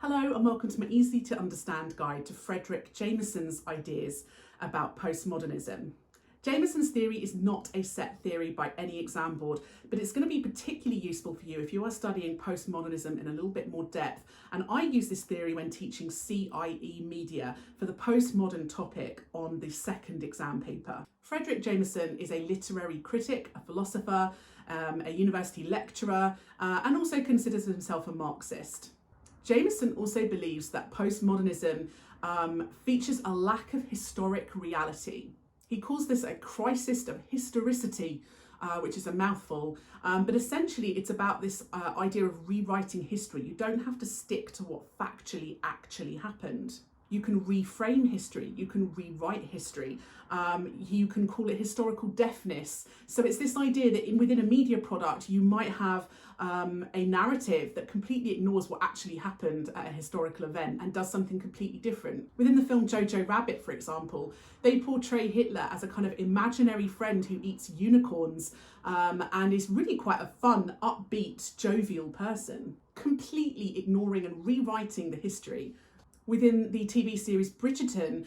Hello and welcome to my easy to understand guide to Fredric Jameson's ideas about postmodernism. Jamesons theory is not a set theory by any exam board, but it's going to be particularly useful for you if you are studying postmodernism in a little bit more depth. And I use this theory when teaching CIE Media for the postmodern topic on the second exam paper. Fredric Jameson is a literary critic, a philosopher, a university lecturer, and also considers himself a Marxist. Jameson also believes that postmodernism features a lack of historic reality. He calls this a crisis of historicity, which is a mouthful, but essentially it's about this idea of rewriting history. You don't have to stick to what factually actually happened. You can reframe history, you can rewrite history, you can call it historical deafness. So it's this idea that within a media product, you might have a narrative that completely ignores what actually happened at a historical event and does something completely different. Within the film Jojo Rabbit, for example, they portray Hitler as a kind of imaginary friend who eats unicorns and is really quite a fun, upbeat, jovial person, completely ignoring and rewriting the history. Within the TV series Bridgerton,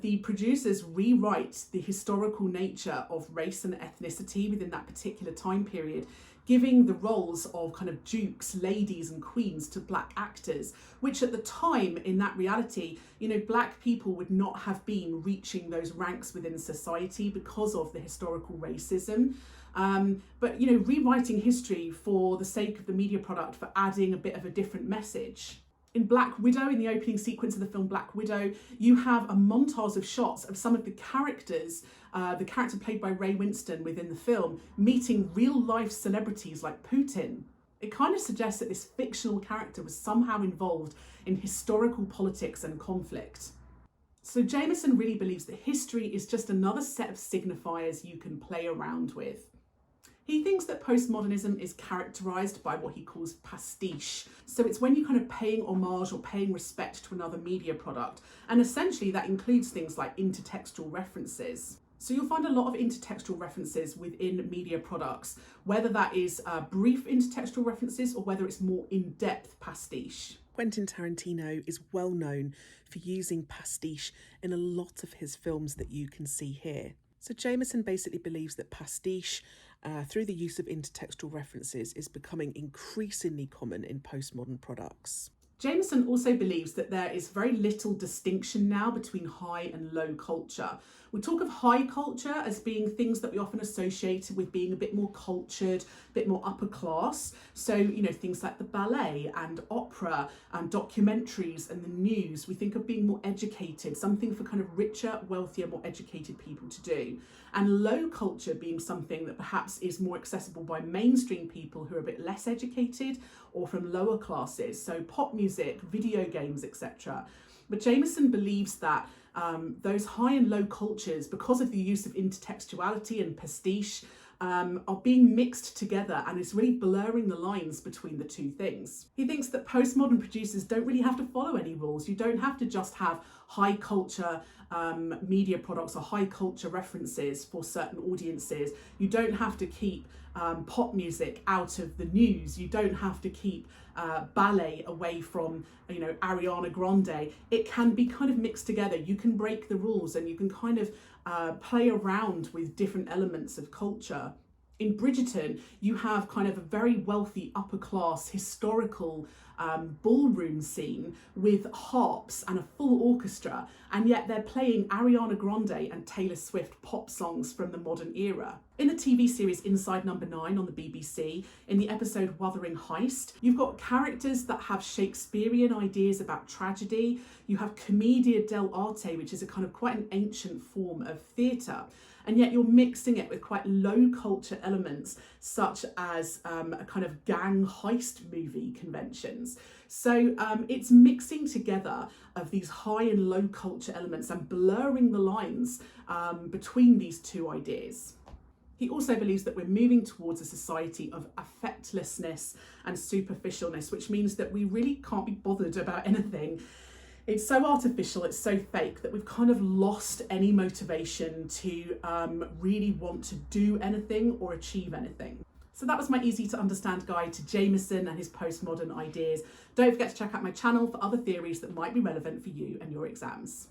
the producers rewrite the historical nature of race and ethnicity within that particular time period, giving the roles of kind of dukes, ladies and queens to black actors, which at the time in that reality, black people would not have been reaching those ranks within society because of the historical racism. But rewriting history for the sake of the media product, for adding a bit of a different message. In Black Widow, in the opening sequence of the film Black Widow, you have a montage of shots of some of the characters, the character played by Ray Winston within the film, meeting real life celebrities like Putin. It kind of suggests that this fictional character was somehow involved in historical politics and conflict. So Jameson really believes that history is just another set of signifiers you can play around with. He thinks that postmodernism is characterised by what he calls pastiche. So it's when you're kind of paying homage or paying respect to another media product. And essentially that includes things like intertextual references. So you'll find a lot of intertextual references within media products, whether that is brief intertextual references or whether it's more in-depth pastiche. Quentin Tarantino is well known for using pastiche in a lot of his films that you can see here. So Jameson basically believes that pastiche, through the use of intertextual references, is becoming increasingly common in postmodern products. Jameson also believes that there is very little distinction now between high and low culture. We talk of high culture as being things that we often associate with being a bit more cultured, a bit more upper class. So, things like the ballet and opera and documentaries and the news, we think of being more educated, something for kind of richer, wealthier, more educated people to do. And low culture being something that perhaps is more accessible by mainstream people who are a bit less educated or from lower classes. So pop music, video games, etc. But Jameson believes that those high and low cultures, because of the use of intertextuality and pastiche, are being mixed together, and it's really blurring the lines between the two things. He thinks that postmodern producers don't really have to follow any rules. You don't have to just have high culture media products or high culture references for certain audiences. You don't have to keep pop music out of the news. You don't have to keep ballet away from Ariana Grande. It can be kind of mixed together. You can break the rules and you can kind of play around with different elements of culture. In Bridgerton, you have kind of a very wealthy upper class historical ballroom scene with harps and a full orchestra, and yet they're playing Ariana Grande and Taylor Swift pop songs from the modern era. In the TV series Inside Number 9 on the BBC, in the episode Wuthering Heist, you've got characters that have Shakespearean ideas about tragedy. You have Commedia dell'arte, which is a kind of quite an ancient form of theatre. And yet you're mixing it with quite low culture elements, such as a kind of gang heist movie conventions. So it's mixing together of these high and low culture elements and blurring the lines between these two ideas. He also believes that we're moving towards a society of affectlessness and superficialness, which means that we really can't be bothered about anything. It's so artificial, it's so fake that we've kind of lost any motivation to really want to do anything or achieve anything. So that was my easy to understand guide to Jameson and his postmodern ideas. Don't forget to check out my channel for other theories that might be relevant for you and your exams.